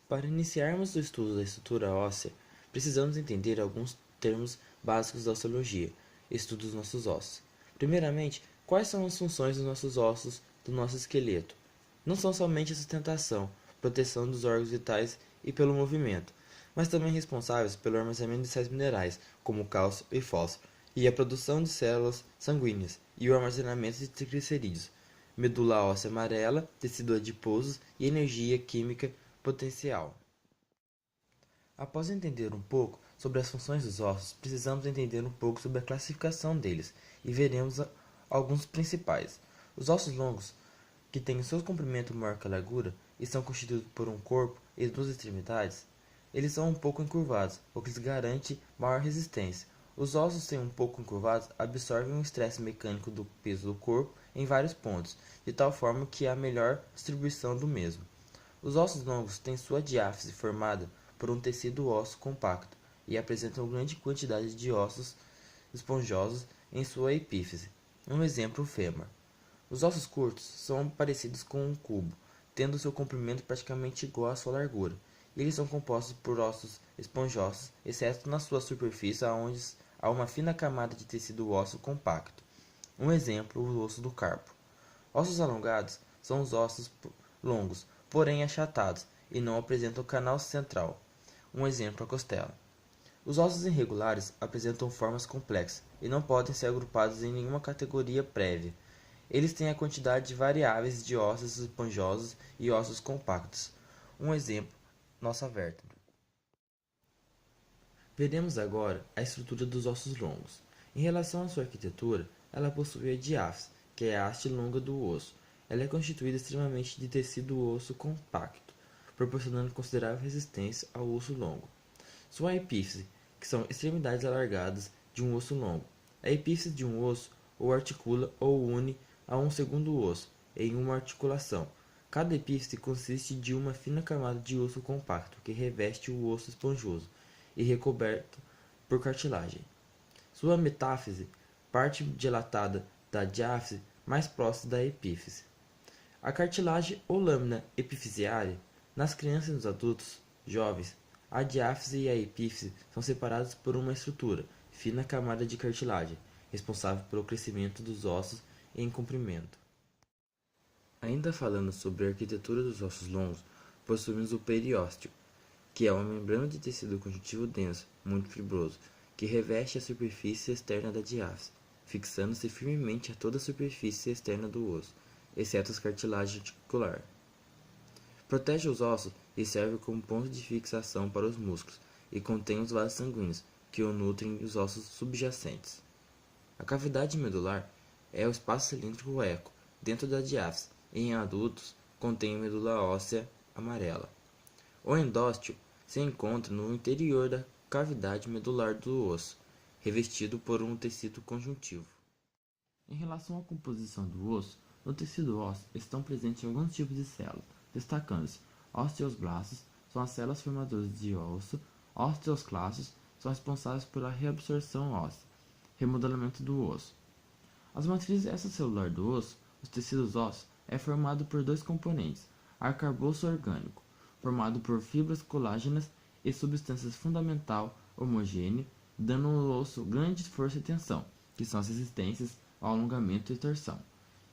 Para iniciarmos o estudo da estrutura óssea, precisamos entender alguns termos básicos da ossologia, estudo dos nossos ossos. Primeiramente, quais são as funções dos nossos ossos, do nosso esqueleto? Não são somente a sustentação, proteção dos órgãos vitais e pelo movimento, mas também responsáveis pelo armazenamento de sais minerais, como cálcio e fósforo, e a produção de células sanguíneas e o armazenamento de triglicerídeos, medula óssea amarela, tecido adiposo e energia química potencial. Após entender um pouco sobre as funções dos ossos, precisamos entender um pouco sobre a classificação deles e veremos alguns principais. Os ossos longos, que têm o seu comprimento maior que a largura e são constituídos por um corpo e duas extremidades, eles são um pouco encurvados, o que lhes garante maior resistência. Os ossos sem um pouco encurvados absorvem o estresse mecânico do peso do corpo em vários pontos, de tal forma que há melhor distribuição do mesmo. Os ossos longos têm sua diáfise formada por um tecido ósseo compacto e apresentam grande quantidade de ossos esponjosos em sua epífise. Um exemplo, o fêmur. Os ossos curtos são parecidos com um cubo, tendo seu comprimento praticamente igual à sua largura. Eles são compostos por ossos esponjosos, exceto na sua superfície onde há uma fina camada de tecido ósseo compacto. Um exemplo, o osso do carpo. Ossos alongados são os ossos longos, porém achatados, e não apresentam canal central. Um exemplo, a costela. Os ossos irregulares apresentam formas complexas e não podem ser agrupados em nenhuma categoria prévia. Eles têm a quantidade variáveis de ossos esponjosos e ossos compactos. Um exemplo, nossa vértebra. Veremos agora a estrutura dos ossos longos. Em relação à sua arquitetura, ela possui a diáfise, que é a haste longa do osso. Ela é constituída extremamente de tecido osso compacto, proporcionando considerável resistência ao osso longo. Sua epífise, que são extremidades alargadas de um osso longo. A epífise de um osso ou articula ou une a um segundo osso em uma articulação. Cada epífise consiste de uma fina camada de osso compacto que reveste o osso esponjoso e recoberto por cartilagem. Sua metáfise, parte dilatada da diáfise mais próxima da epífise. A cartilagem ou lâmina epifisiária, nas crianças e nos adultos jovens, a diáfise e a epífise são separadas por uma estrutura, fina camada de cartilagem, responsável pelo crescimento dos ossos em comprimento. Ainda falando sobre a arquitetura dos ossos longos, possuímos o periósteo, que é uma membrana de tecido conjuntivo denso, muito fibroso, que reveste a superfície externa da diáfise, fixando-se firmemente a toda a superfície externa do osso, exceto as cartilagens articular. Protege os ossos e serve como ponto de fixação para os músculos, e contém os vasos sanguíneos, que o nutrem os ossos subjacentes. A cavidade medular é o espaço cilíndrico eco, dentro da diáfise, e em adultos contém a medula óssea amarela. O endósteo se encontra no interior da cavidade medular do osso, revestido por um tecido conjuntivo. Em relação à composição do osso, no tecido ósseo estão presentes alguns tipos de células, destacando-se osteoblastos, são as células formadoras de osso, osteoclastos, são responsáveis pela reabsorção óssea, remodelamento do osso. As matrizes extracelular do osso, os tecidos ósseos, é formado por dois componentes, arcabouço orgânico, formado por fibras colágenas e substâncias fundamental homogênea, dando ao osso grande força e tensão, que são as resistências ao alongamento e torção,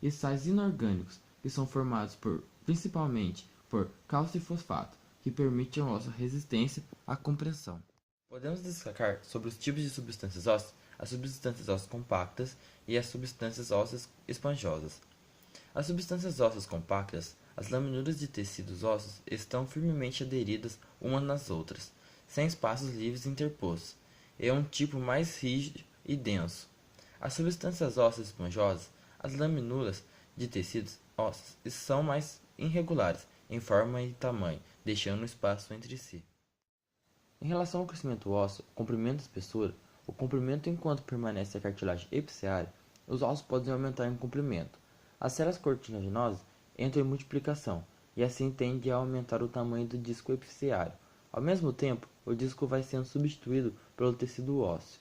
e sais inorgânicos, que são formados principalmente por cálcio e fosfato, que permitem ao osso resistência à compressão. Podemos destacar sobre os tipos de substâncias ósseas, as substâncias ósseas compactas e as substâncias ósseas esponjosas. As substâncias ósseas compactas, as laminuras de tecidos ósseos estão firmemente aderidas umas nas outras, sem espaços livres interpostos. É um tipo mais rígido e denso. As substâncias ósseas esponjosas, as laminuras de tecidos ósseos, são mais irregulares em forma e tamanho, deixando espaço entre si. Em relação ao crescimento ósseo, comprimento e espessura, o comprimento enquanto permanece a cartilagem epifisiária, os ossos podem aumentar em comprimento. As células cartilaginosas entram em multiplicação e assim tendem a aumentar o tamanho do disco epifisiário. Ao mesmo tempo, o disco vai sendo substituído pelo tecido ósseo.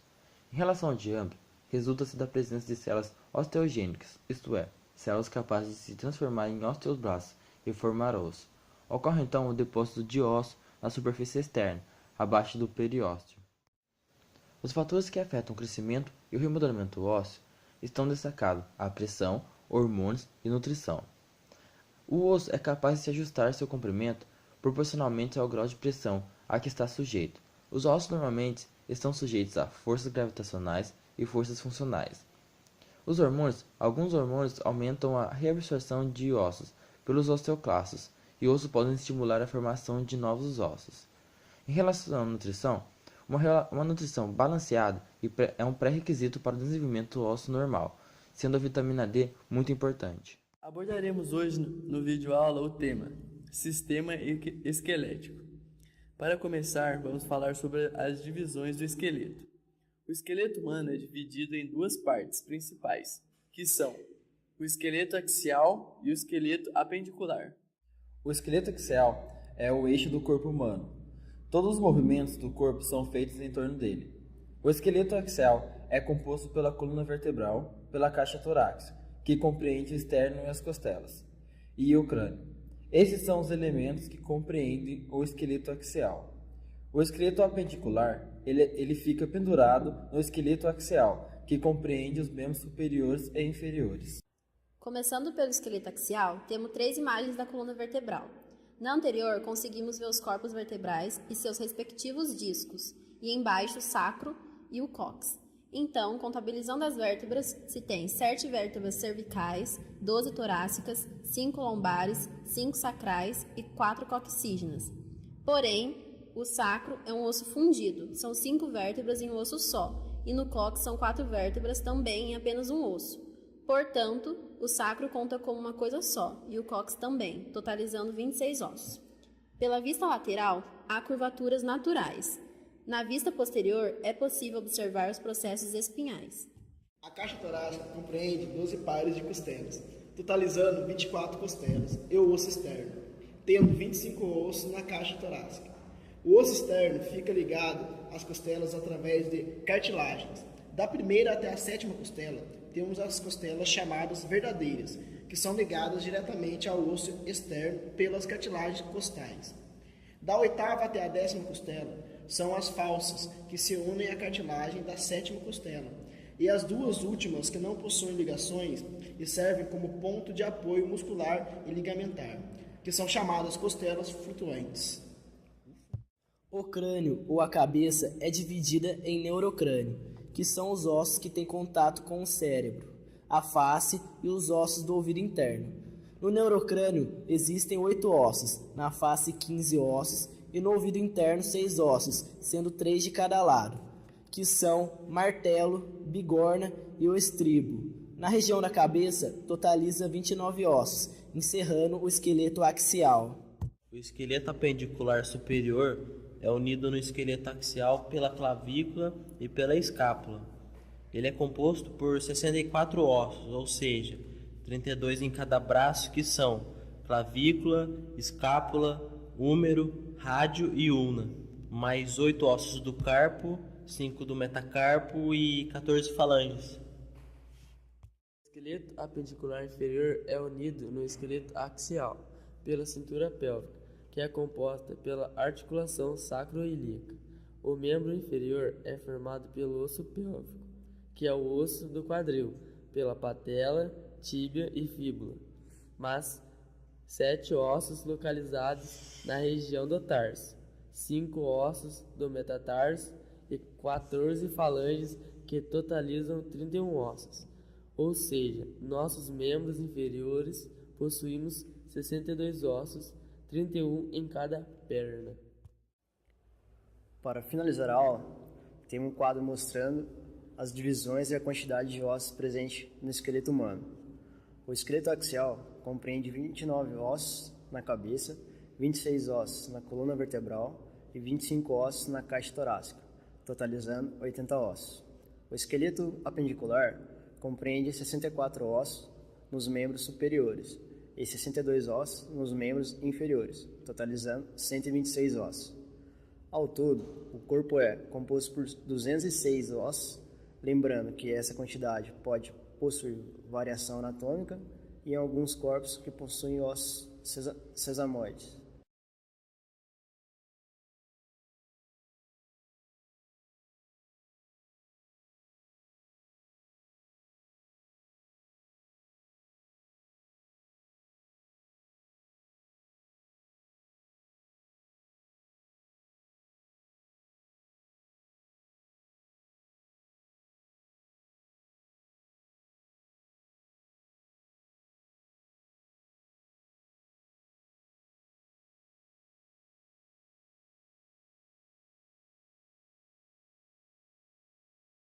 Em relação ao diâmetro, resulta-se da presença de células osteogênicas, isto é, células capazes de se transformar em osteoblastos e formar osso. Ocorre então o depósito de ósseo na superfície externa, abaixo do periósteo. Os fatores que afetam o crescimento e o remodelamento ósseo estão destacados a pressão, hormônios e nutrição. O osso é capaz de se ajustar seu comprimento proporcionalmente ao grau de pressão a que está sujeito. Os ossos normalmente estão sujeitos a forças gravitacionais e forças funcionais. Alguns hormônios aumentam a reabsorção de ossos pelos osteoclastos e outros podem estimular a formação de novos ossos. Em relação à nutrição, uma nutrição balanceada é um pré-requisito para o desenvolvimento ósseo normal, sendo a vitamina D muito importante. Abordaremos hoje no vídeo aula o tema Sistema Esquelético. Para começar, vamos falar sobre as divisões do esqueleto. O esqueleto humano é dividido em duas partes principais, que são o esqueleto axial e o esqueleto apendicular. O esqueleto axial é o eixo do corpo humano. Todos os movimentos do corpo são feitos em torno dele. O esqueleto axial é composto pela coluna vertebral, pela caixa torácica, que compreende o externo e as costelas, e o crânio. Esses são os elementos que compreendem o esqueleto axial. O esqueleto apendicular, ele fica pendurado no esqueleto axial, que compreende os membros superiores e inferiores. Começando pelo esqueleto axial, temos 3 imagens da coluna vertebral. Na anterior, conseguimos ver os corpos vertebrais e seus respectivos discos, e embaixo o sacro e o cóccix. Então, contabilizando as vértebras, se tem 7 vértebras cervicais, 12 torácicas, 5 lombares, 5 sacrais e 4 coccígenas. Porém, o sacro é um osso fundido, são 5 vértebras em um osso só, e no cóccix são 4 vértebras também em apenas um osso. Portanto, o sacro conta como uma coisa só, e o cóccix também, totalizando 26 ossos. Pela vista lateral, há curvaturas naturais. Na vista posterior, é possível observar os processos espinhais. A caixa torácica compreende 12 pares de costelas, totalizando 24 costelas e o osso externo, tendo 25 ossos na caixa torácica. O osso externo fica ligado às costelas através de cartilagens. Da primeira até a 7ª costela, temos as costelas chamadas verdadeiras, que são ligadas diretamente ao osso externo pelas cartilagens costais. Da 8ª até a 10ª costela, são as falsas, que se unem à cartilagem da 7ª costela, e as duas últimas que não possuem ligações e servem como ponto de apoio muscular e ligamentar, que são chamadas costelas flutuantes. O crânio, ou a cabeça, é dividida em neurocrânio, que são os ossos que têm contato com o cérebro, a face e os ossos do ouvido interno. No neurocrânio existem 8 ossos, na face 15 ossos e no ouvido interno 6 ossos, sendo 3 de cada lado, que são martelo, bigorna e o estribo. Na região da cabeça totaliza 29 ossos, encerrando o esqueleto axial. O esqueleto apendicular superior é unido no esqueleto axial pela clavícula e pela escápula. Ele é composto por 64 ossos, ou seja, 32 em cada braço, que são clavícula, escápula, húmero, rádio e ulna, mais 8 ossos do carpo, 5 do metacarpo e 14 falanges. O esqueleto apendicular inferior é unido no esqueleto axial pela cintura pélvica, que é composta pela articulação sacroiliaca. O membro inferior é formado pelo osso pélvico, que é o osso do quadril, pela patela, tíbia e fíbula, mas 7 ossos localizados na região do tarso, 5 ossos do metatarso e 14 falanges, que totalizam 31 ossos. Ou seja, nossos membros inferiores possuímos 62 ossos, 31 em cada perna. Para finalizar a aula, tem um quadro mostrando as divisões e a quantidade de ossos presentes no esqueleto humano. O esqueleto axial compreende 29 ossos na cabeça, 26 ossos na coluna vertebral e 25 ossos na caixa torácica, totalizando 80 ossos. O esqueleto apendicular compreende 64 ossos nos membros superiores e 62 ossos nos membros inferiores, totalizando 126 ossos. Ao todo, o corpo é composto por 206 ossos, lembrando que essa quantidade pode possuir variação anatômica e em alguns corpos que possuem ossos sesamoides.